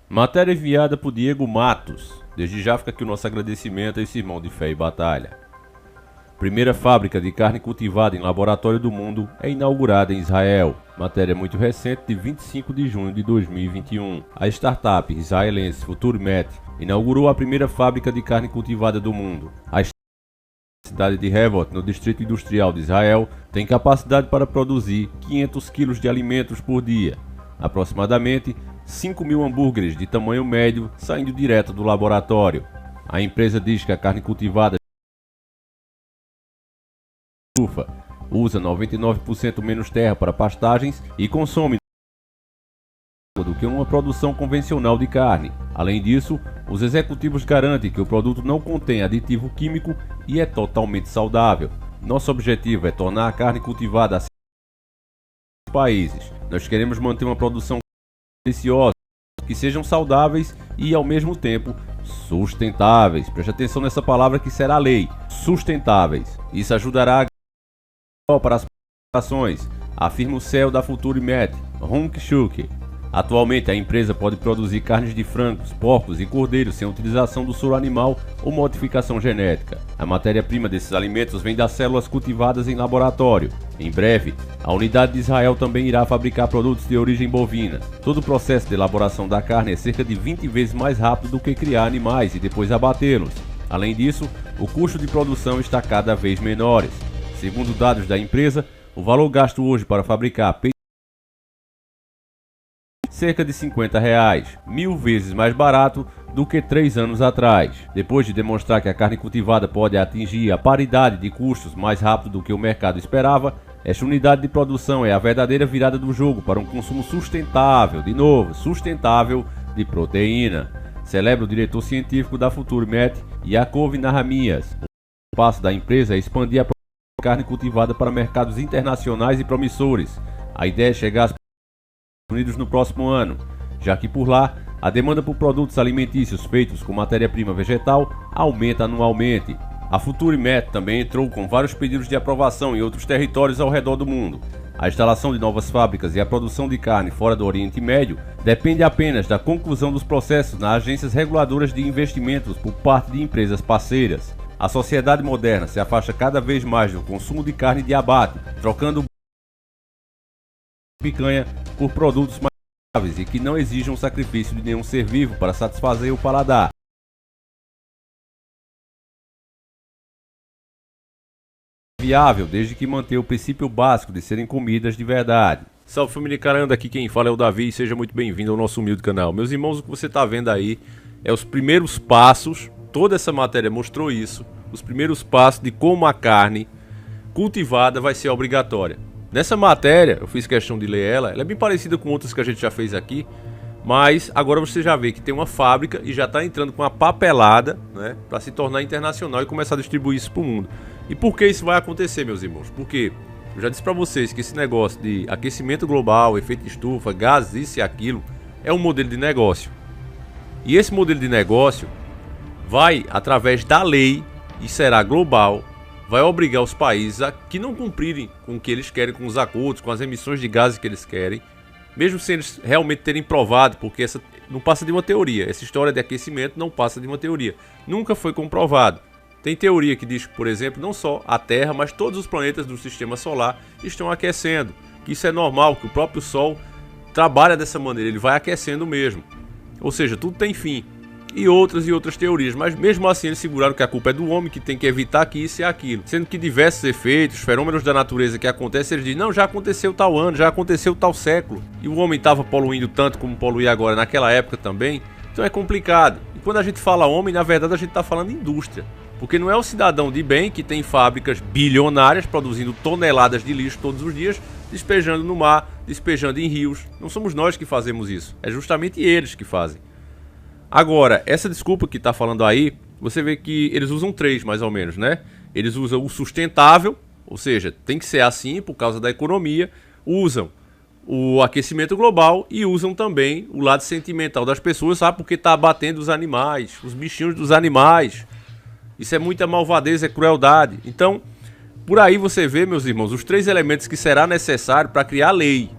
Matéria enviada por Diego Matos. Desde já fica aqui o nosso agradecimento a esse irmão de fé e batalha. Primeira fábrica de carne cultivada em laboratório do mundo é inaugurada em Israel. Matéria muito recente de 25 de junho de 2021. A startup israelense FutureMet inaugurou a primeira fábrica de carne cultivada do mundo. A cidade de Hevet, no distrito industrial de Israel, tem capacidade para produzir 500 quilos de alimentos por dia. Aproximadamente 5.000 hambúrgueres de tamanho médio saindo direto do laboratório. A empresa diz que a carne cultivada usa 99% menos terra para pastagens e consome do que uma produção convencional de carne. Além disso, os executivos garantem que o produto não contém aditivo químico e é totalmente saudável. Nosso objetivo é tornar a carne cultivada acessível aos países. Nós queremos manter uma produção deliciosa, que sejam saudáveis e ao mesmo tempo sustentáveis. Preste atenção nessa palavra que será lei. Sustentáveis. Isso ajudará para as ações, afirma o CEO da FutureMet, Hunk Shuk. Atualmente a empresa pode produzir carnes de frangos, porcos e cordeiros sem utilização do soro animal ou modificação genética. A matéria-prima desses alimentos vem das células cultivadas em laboratório. Em breve, a unidade de Israel também irá fabricar produtos de origem bovina. Todo o processo de elaboração da carne é cerca de 20 vezes mais rápido do que criar animais e depois abatê-los. Além disso, o custo de produção está cada vez menor. Segundo dados da empresa, o valor gasto hoje para fabricar peito é cerca de R$50, 1000 vezes mais barato do que 3 anos atrás. Depois de demonstrar que a carne cultivada pode atingir a paridade de custos mais rápido do que o mercado esperava, esta unidade de produção é a verdadeira virada do jogo para um consumo sustentável, de novo, sustentável de proteína. Celebra o diretor científico da FutureMet, Yaakov Nahamias. O passo da empresa é expandir a carne cultivada para mercados internacionais e promissores. A ideia é chegar aos Estados Unidos no próximo ano, já que por lá a demanda por produtos alimentícios feitos com matéria-prima vegetal aumenta anualmente. A FutureMet também entrou com vários pedidos de aprovação em outros territórios ao redor do mundo. A instalação de novas fábricas e a produção de carne fora do Oriente Médio depende apenas da conclusão dos processos nas agências reguladoras de investimentos por parte de empresas parceiras. A sociedade moderna se afasta cada vez mais do consumo de carne de abate, trocando picanha por produtos mais saudáveis e que não exijam o sacrifício de nenhum ser vivo para satisfazer o paladar. Viável desde que mantenha o princípio básico de serem comidas de verdade. Salve família Caranda, aqui quem fala é o Davi e seja muito bem-vindo ao nosso humilde canal. Meus irmãos, o que você está vendo aí é os primeiros passos. Toda essa matéria mostrou isso, os primeiros passos de como a carne cultivada vai ser obrigatória. Nessa matéria, eu fiz questão de ler ela é bem parecida com outras que a gente já fez aqui, mas agora você já vê que tem uma fábrica e já está entrando com uma papelada, né, para se tornar internacional e começar a distribuir isso para o mundo. E por que isso vai acontecer, meus irmãos? Porque eu já disse para vocês que esse negócio de aquecimento global, efeito estufa, gases, isso e aquilo, é um modelo de negócio. E esse modelo de negócio vai, através da lei, e será global, vai obrigar os países a que não cumprirem com o que eles querem, com os acordos, com as emissões de gases que eles querem, mesmo sem eles realmente terem provado, porque essa não passa de uma teoria. Essa história de aquecimento não passa de uma teoria. Nunca foi comprovado. Tem teoria que diz que, por exemplo, não só a Terra, mas todos os planetas do sistema solar estão aquecendo, que isso é normal, que o próprio Sol trabalha dessa maneira, ele vai aquecendo mesmo. Ou seja, tudo tem fim. E outras teorias, mas mesmo assim eles seguraram que a culpa é do homem, que tem que evitar que isso e aquilo, sendo que diversos efeitos, fenômenos da natureza que acontecem, eles dizem, não, já aconteceu tal ano, já aconteceu tal século, e o homem estava poluindo tanto como polui agora naquela época também, então é complicado. E quando a gente fala homem, na verdade a gente está falando indústria, porque não é o cidadão de bem que tem fábricas bilionárias produzindo toneladas de lixo todos os dias, despejando no mar, despejando em rios. Não somos nós que fazemos isso, é justamente eles que fazem. Agora, essa desculpa que está falando aí, você vê que eles usam 3 mais ou menos, né? Eles usam o sustentável, ou seja, tem que ser assim por causa da economia, usam o aquecimento global e usam também o lado sentimental das pessoas, sabe? Porque está abatendo os animais, os bichinhos dos animais. Isso é muita malvadez, é crueldade. Então, por aí você vê, meus irmãos, os 3 elementos que será necessário para criar lei.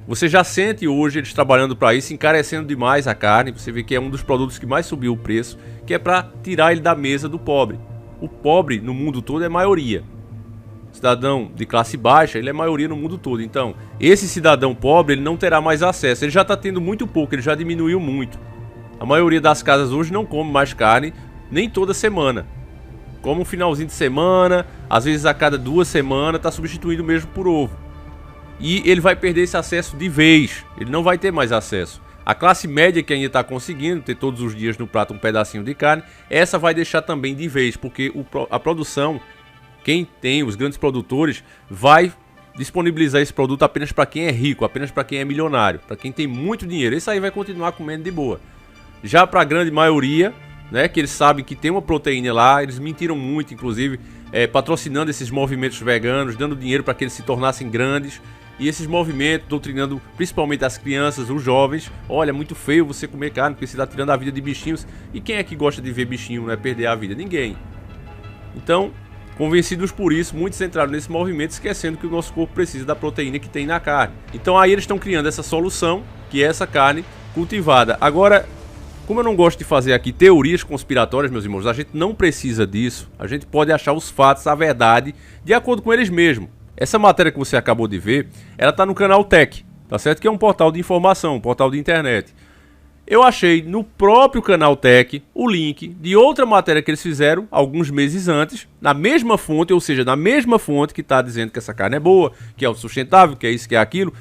Você já sente hoje eles trabalhando para isso, encarecendo demais a carne. Você vê que é um dos produtos que mais subiu o preço, que é para tirar ele da mesa do pobre. O pobre no mundo todo é maioria. Cidadão de classe baixa, ele é maioria no mundo todo. Então, esse cidadão pobre, ele não terá mais acesso. Ele já está tendo muito pouco, ele já diminuiu muito. A maioria das casas hoje não come mais carne, nem toda semana. Come um finalzinho de semana, às vezes a cada 2 semanas, está substituindo mesmo por ovo. E ele vai perder esse acesso de vez, ele não vai ter mais acesso. A classe média que ainda está conseguindo ter todos os dias no prato um pedacinho de carne, essa vai deixar também de vez, porque a produção, quem tem, os grandes produtores, vai disponibilizar esse produto apenas para quem é rico, apenas para quem é milionário, para quem tem muito dinheiro. Esse aí vai continuar comendo de boa. Já para a grande maioria, né, que eles sabem que tem uma proteína lá, eles mentiram muito, inclusive, patrocinando esses movimentos veganos, dando dinheiro para que eles se tornassem grandes. E esses movimentos, doutrinando principalmente as crianças, os jovens. Olha, é muito feio você comer carne, porque você está tirando a vida de bichinhos. E quem é que gosta de ver bichinho, né, perder a vida? Ninguém. Então, convencidos por isso, muitos entraram nesse movimento, esquecendo que o nosso corpo precisa da proteína que tem na carne. Então aí eles estão criando essa solução, que é essa carne cultivada. Agora, como eu não gosto de fazer aqui teorias conspiratórias, meus irmãos, a gente não precisa disso. A gente pode achar os fatos, a verdade, de acordo com eles mesmos. Essa matéria que você acabou de ver, ela está no canal Tech, tá certo? Que é um portal de informação, um portal de internet. Eu achei no próprio canal Tech o link de outra matéria que eles fizeram alguns meses antes, na mesma fonte, ou seja, na mesma fonte que está dizendo que essa carne é boa, que é autossustentável, que é isso, que é aquilo.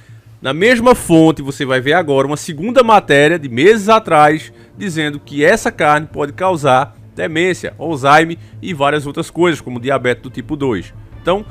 Na mesma fonte você vai ver agora uma segunda matéria de meses atrás, dizendo que essa carne pode causar demência, Alzheimer e várias outras coisas, como diabetes do tipo 2. Então,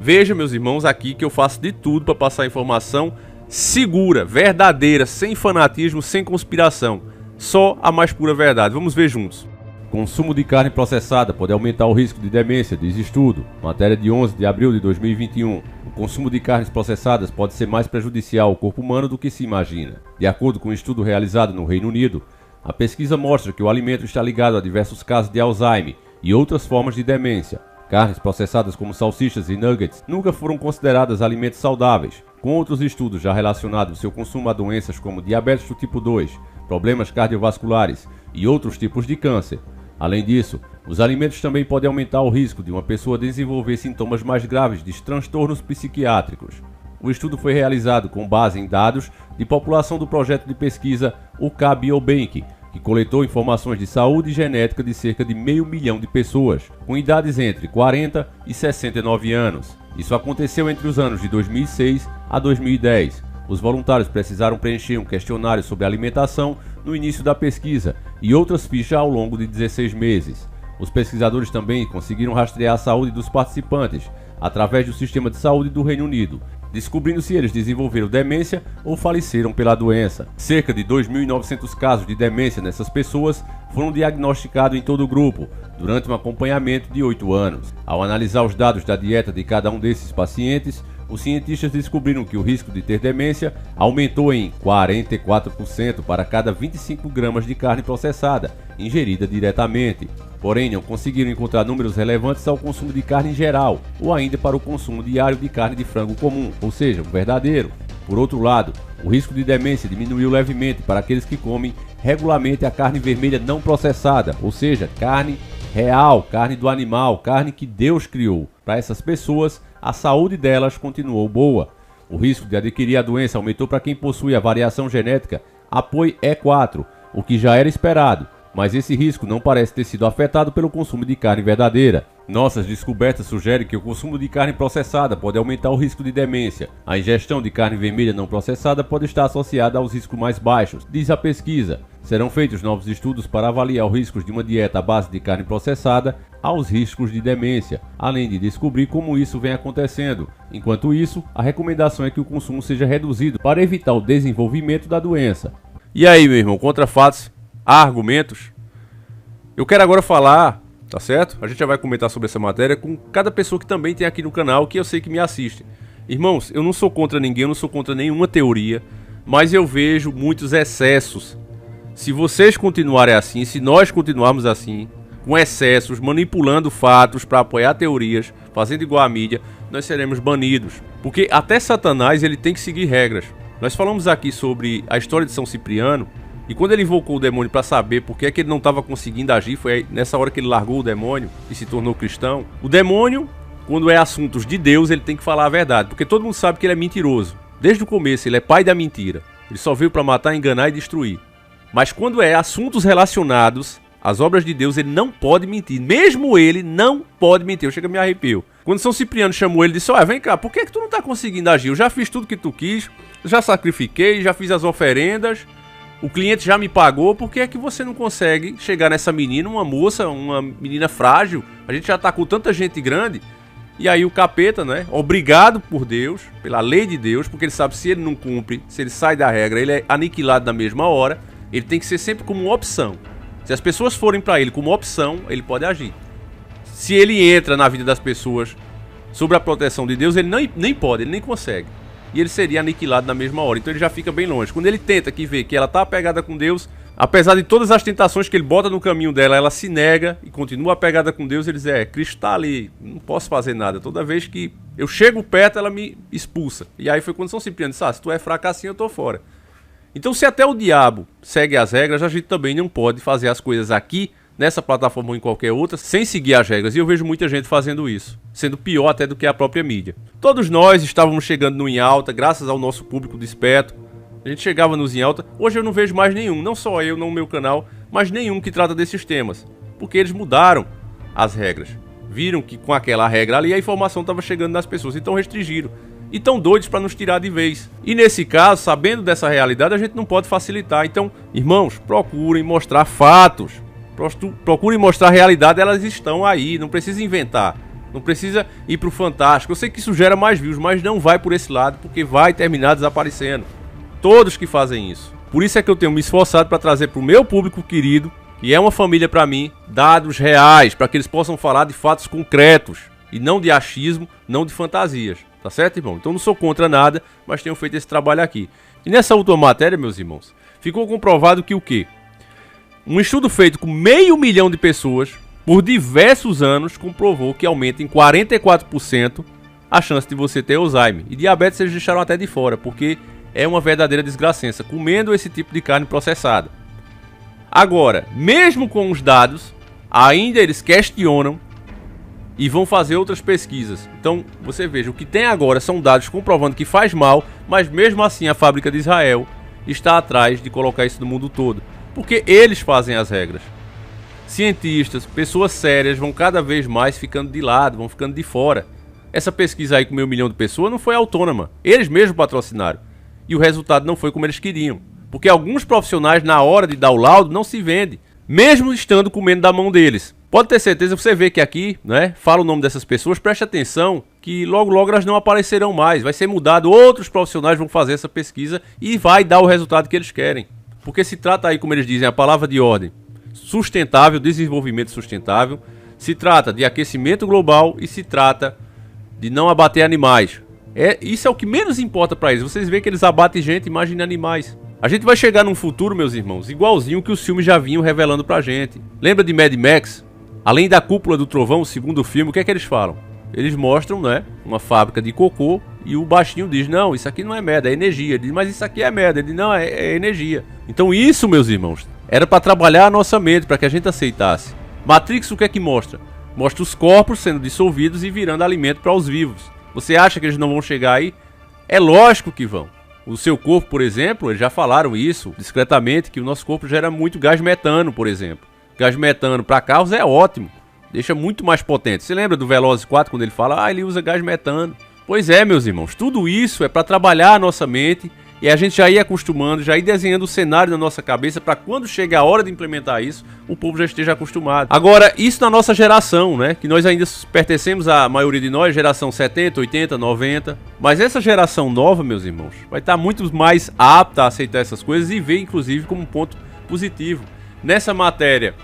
veja, meus irmãos, aqui que eu faço de tudo para passar informação segura, verdadeira, sem fanatismo, sem conspiração. Só a mais pura verdade. Vamos ver juntos. Consumo de carne processada pode aumentar o risco de demência, diz estudo. Matéria de 11 de abril de 2021. O consumo de carnes processadas pode ser mais prejudicial ao corpo humano do que se imagina. De acordo com um estudo realizado no Reino Unido, a pesquisa mostra que o alimento está ligado a diversos casos de Alzheimer e outras formas de demência. Carnes processadas como salsichas e nuggets nunca foram consideradas alimentos saudáveis, com outros estudos já relacionados ao seu consumo a doenças como diabetes do tipo 2, problemas cardiovasculares e outros tipos de câncer. Além disso, os alimentos também podem aumentar o risco de uma pessoa desenvolver sintomas mais graves de transtornos psiquiátricos. O estudo foi realizado com base em dados de população do projeto de pesquisa UK Biobank, que coletou informações de saúde e genética de cerca de 500 mil de pessoas, com idades entre 40 e 69 anos. Isso aconteceu entre os anos de 2006 a 2010. Os voluntários precisaram preencher um questionário sobre alimentação no início da pesquisa e outras fichas ao longo de 16 meses. Os pesquisadores também conseguiram rastrear a saúde dos participantes através do sistema de saúde do Reino Unido, descobrindo se eles desenvolveram demência ou faleceram pela doença. Cerca de 2.900 casos de demência nessas pessoas foram diagnosticados em todo o grupo, durante um acompanhamento de 8 anos. Ao analisar os dados da dieta de cada um desses pacientes, os cientistas descobriram que o risco de ter demência aumentou em 44% para cada 25 gramas de carne processada, ingerida diretamente. Porém, não conseguiram encontrar números relevantes ao consumo de carne em geral, ou ainda para o consumo diário de carne de frango comum, ou seja, o verdadeiro. Por outro lado, o risco de demência diminuiu levemente para aqueles que comem regularmente a carne vermelha não processada, ou seja, carne real, carne do animal, carne que Deus criou. Para essas pessoas, a saúde delas continuou boa. O risco de adquirir a doença aumentou para quem possui a variação genética APOE4, o que já era esperado. Mas esse risco não parece ter sido afetado pelo consumo de carne verdadeira. Nossas descobertas sugerem que o consumo de carne processada pode aumentar o risco de demência. A ingestão de carne vermelha não processada pode estar associada aos riscos mais baixos, diz a pesquisa. Serão feitos novos estudos para avaliar os riscos de uma dieta à base de carne processada aos riscos de demência, além de descobrir como isso vem acontecendo. Enquanto isso, a recomendação é que o consumo seja reduzido para evitar o desenvolvimento da doença. E aí, meu irmão, contra fatos? Há argumentos? Eu quero agora falar, tá certo? A gente já vai comentar sobre essa matéria com cada pessoa que também tem aqui no canal, que eu sei que me assiste. Irmãos, eu não sou contra ninguém, eu não sou contra nenhuma teoria, mas eu vejo muitos excessos. Se vocês continuarem assim, se nós continuarmos assim, com excessos, manipulando fatos para apoiar teorias, fazendo igual a mídia, nós seremos banidos. Porque até Satanás ele tem que seguir regras. Nós falamos aqui sobre a história de São Cipriano, e quando ele invocou o demônio para saber por que é que ele não estava conseguindo agir, foi nessa hora que ele largou o demônio e se tornou cristão. O demônio, quando é assuntos de Deus, ele tem que falar a verdade, porque todo mundo sabe que ele é mentiroso. Desde o começo, ele é pai da mentira. Ele só veio para matar, enganar e destruir. Mas quando é assuntos relacionados às obras de Deus, ele não pode mentir. Mesmo ele não pode mentir. Eu chego a me arrepio. Quando São Cipriano chamou ele, disse: olha, vem cá, por que tu não está conseguindo agir? Eu já fiz tudo que tu quis, já sacrifiquei, já fiz as oferendas, o cliente já me pagou, por que é que você não consegue chegar nessa menina, uma moça, uma menina frágil? A gente já tá com tanta gente grande. E aí o capeta, né, obrigado por Deus, pela lei de Deus, porque ele sabe, se ele não cumpre, se ele sai da regra, ele é aniquilado na mesma hora. Ele tem que ser sempre como uma opção. Se as pessoas forem para ele como opção, ele pode agir. Se ele entra na vida das pessoas sob a proteção de Deus, ele nem pode, ele nem consegue. E ele seria aniquilado na mesma hora. Então ele já fica bem longe. Quando ele tenta que vê que ela está apegada com Deus, apesar de todas as tentações que ele bota no caminho dela, ela se nega e continua apegada com Deus. Ele diz: Cristo está ali, não posso fazer nada. Toda vez que eu chego perto, ela me expulsa. E aí foi quando São Cipriano disse: se tu é fraco assim, eu tô fora. Então, se até o diabo segue as regras, a gente também não pode fazer as coisas aqui, nessa plataforma ou em qualquer outra, sem seguir as regras. E eu vejo muita gente fazendo isso, sendo pior até do que a própria mídia. Todos nós estávamos chegando no Em Alta, graças ao nosso público desperto. A gente chegava nos Em Alta. Hoje eu não vejo mais nenhum, não só eu no meu canal, mas nenhum que trata desses temas. Porque eles mudaram as regras. Viram que com aquela regra ali a informação estava chegando nas pessoas, então restringiram. E estão doidos para nos tirar de vez. E nesse caso, sabendo dessa realidade, a gente não pode facilitar. Então, irmãos, procurem mostrar fatos. Procurem mostrar a realidade, elas estão aí. Não precisa inventar. Não precisa ir pro fantástico. Eu sei que isso gera mais views, mas não vai por esse lado, porque vai terminar desaparecendo. Todos que fazem isso. Por isso é que eu tenho me esforçado para trazer pro meu público querido, que é uma família para mim, dados reais, para que eles possam falar de fatos concretos. E não de achismo, não de fantasias. Tá certo, irmão? Então não sou contra nada, mas tenho feito esse trabalho aqui. E nessa última matéria, meus irmãos, ficou comprovado que o quê? Um estudo feito com 500 mil de pessoas, por diversos anos, comprovou que aumenta em 44% a chance de você ter Alzheimer. E diabetes eles deixaram até de fora, porque é uma verdadeira desgracença, comendo esse tipo de carne processada. Agora, mesmo com os dados, ainda eles questionam e vão fazer outras pesquisas. Então, você veja, o que tem agora são dados comprovando que faz mal, mas mesmo assim a fábrica de Israel está atrás de colocar isso no mundo todo. Porque eles fazem as regras. Cientistas, pessoas sérias vão cada vez mais ficando de lado, vão ficando de fora. Essa pesquisa aí com 500 mil de pessoas não foi autônoma. Eles mesmos patrocinaram. E o resultado não foi como eles queriam. Porque alguns profissionais, na hora de dar o laudo, não se vendem. Mesmo estando comendo da mão deles. Pode ter certeza, você vê que aqui, né, fala o nome dessas pessoas, preste atenção, que logo logo elas não aparecerão mais, vai ser mudado, outros profissionais vão fazer essa pesquisa e vai dar o resultado que eles querem. Porque se trata aí, como eles dizem, a palavra de ordem, sustentável, desenvolvimento sustentável, se trata de aquecimento global e se trata de não abater animais. Isso é o que menos importa para eles, vocês veem que eles abatem gente, imagine animais. A gente vai chegar num futuro, meus irmãos, igualzinho que os filmes já vinham revelando pra gente. Lembra de Mad Max? Além da Cúpula do Trovão, o segundo filme, o que é que eles falam? Eles mostram, né, uma fábrica de cocô e o baixinho diz: não, isso aqui não é merda, é energia. Ele diz: mas isso aqui é merda. Ele diz: não, é energia. Então isso, meus irmãos, era para trabalhar a nossa mente, para que a gente aceitasse. Matrix o que é que mostra? Mostra os corpos sendo dissolvidos e virando alimento para os vivos. Você acha que eles não vão chegar aí? É lógico que vão. O seu corpo, por exemplo, eles já falaram isso discretamente, que o nosso corpo gera muito gás metano, por exemplo. Gás metano para carros é ótimo, deixa muito mais potente. Você lembra do Velozes 4 quando ele fala, ele usa gás metano? Pois é, meus irmãos, tudo isso é para trabalhar a nossa mente e a gente já ir acostumando, já ir desenhando o cenário na nossa cabeça para quando chega a hora de implementar isso, o povo já esteja acostumado. Agora, isso na nossa geração, né? Que nós ainda pertencemos, a maioria de nós, geração 70, 80, 90. Mas essa geração nova, meus irmãos, vai estar muito mais apta a aceitar essas coisas e ver, inclusive, como um ponto positivo. Nessa matéria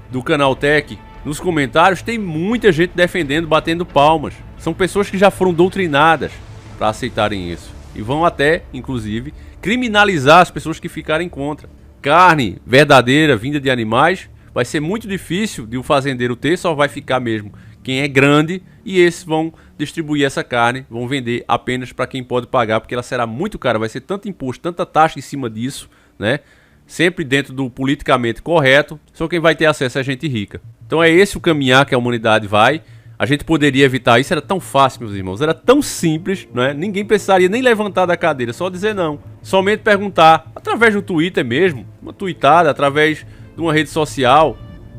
do Canal Tech, nos comentários, tem muita gente defendendo, batendo palmas. São pessoas que já foram doutrinadas para aceitarem isso. E vão até, inclusive, criminalizar as pessoas que ficarem contra. Carne verdadeira, vinda de animais, vai ser muito difícil de o fazendeiro ter, só vai ficar mesmo quem é grande, e esses vão distribuir essa carne, vão vender apenas para quem pode pagar, porque ela será muito cara, vai ser tanto imposto, tanta taxa em cima disso, né? Sempre dentro do politicamente correto, só quem vai ter acesso é a gente rica. Então é esse o caminhar que a humanidade vai. A gente poderia evitar isso, era tão fácil, meus irmãos, era tão simples, né? Ninguém precisaria nem levantar da cadeira, só dizer não. Somente perguntar, através do Twitter mesmo, uma tweetada, através de uma rede social.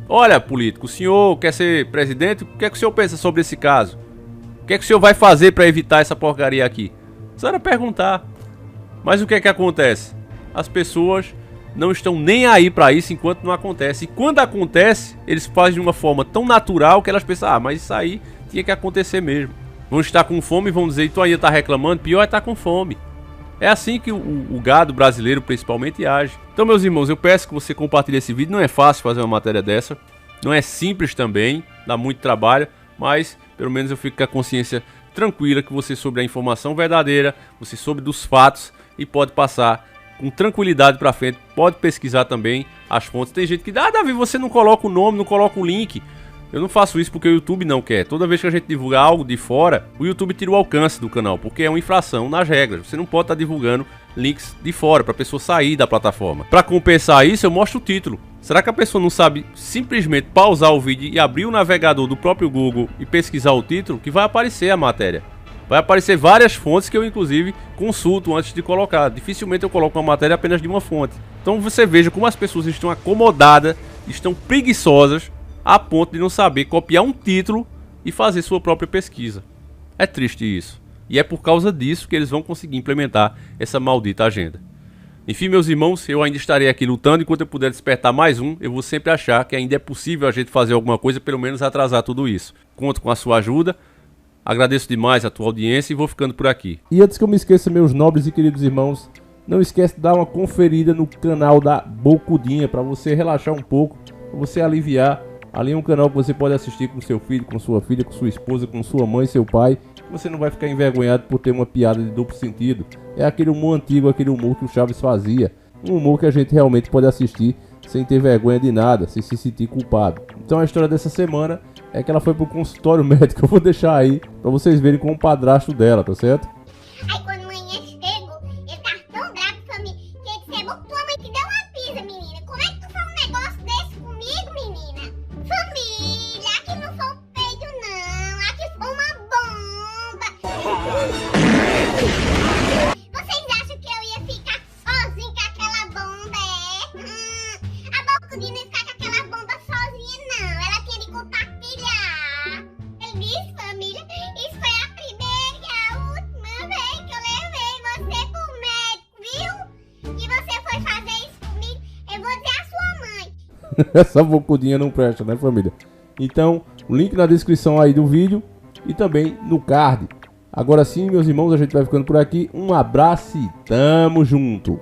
Olha, político, o senhor quer ser presidente? O que é que o senhor pensa sobre esse caso? O que é que o senhor vai fazer para evitar essa porcaria aqui? Só era perguntar. Mas o que é que acontece? As pessoas não estão nem aí para isso enquanto não acontece. E quando acontece, eles fazem de uma forma tão natural que elas pensam, ah, mas isso aí tinha que acontecer mesmo. Vão estar com fome e vão dizer, tu ainda tá reclamando? Pior é estar com fome. É assim que o gado brasileiro principalmente age. Então, meus irmãos, eu peço que você compartilhe esse vídeo. Não é fácil fazer uma matéria dessa. Não é simples também, dá muito trabalho. Mas, pelo menos eu fico com a consciência tranquila que você soube a informação verdadeira, você soube dos fatos e pode passar com tranquilidade pra frente, pode pesquisar também as fontes. Tem gente que diz, ah, Davi, você não coloca o nome, não coloca o link. Eu não faço isso porque o YouTube não quer. Toda vez que a gente divulgar algo de fora, o YouTube tira o alcance do canal, porque é uma infração nas regras. Você não pode estar divulgando links de fora pra pessoa sair da plataforma. Pra compensar isso, eu mostro o título. Será que a pessoa não sabe simplesmente pausar o vídeo e abrir o navegador do próprio Google e pesquisar o título, que vai aparecer a matéria? Vai aparecer várias fontes que eu, inclusive, consulto antes de colocar. Dificilmente eu coloco uma matéria apenas de uma fonte. Então você veja como as pessoas estão acomodadas, estão preguiçosas, a ponto de não saber copiar um título e fazer sua própria pesquisa. É triste isso. E é por causa disso que eles vão conseguir implementar essa maldita agenda. Enfim, meus irmãos, eu ainda estarei aqui lutando. Enquanto eu puder despertar mais um, eu vou sempre achar que ainda é possível a gente fazer alguma coisa, pelo menos atrasar tudo isso. Conto com a sua ajuda. Agradeço demais a tua audiência e vou ficando por aqui. E antes que eu me esqueça, meus nobres e queridos irmãos, não esquece de dar uma conferida no canal da Bocudinha para você relaxar um pouco, para você aliviar. Ali é um canal que você pode assistir com seu filho, com sua filha, com sua esposa, com sua mãe, seu pai. Você não vai ficar envergonhado por ter uma piada de duplo sentido. É aquele humor antigo, aquele humor que o Chaves fazia. Um humor que a gente realmente pode assistir sem ter vergonha de nada, sem se sentir culpado. Então a história dessa semana é que ela foi pro consultório médico. Eu vou deixar aí pra vocês verem com o padrasto dela, tá certo? Aí quando amanhã chegou, ele tava tão bravo pra mim que ele disse, tua mãe te deu uma pizza, menina. Como é que tu faz um negócio desse comigo, menina? Família, aqui não foi um peido não, aqui foi uma bomba. Vocês acham que eu ia ficar sozinha com aquela bomba, é? A Bocudinha não ia ficar com aquela bomba sozinha não, ela tinha de compartilhar. Ele disse, família, isso foi a primeira e a última vez que eu levei você pro médico, viu? E você foi fazer isso comigo, eu vou dizer a sua mãe. Essa Bocudinha não presta, né, família? Então, o link na descrição aí do vídeo e também no card. Agora sim, meus irmãos, a gente vai ficando por aqui. Um abraço e tamo junto!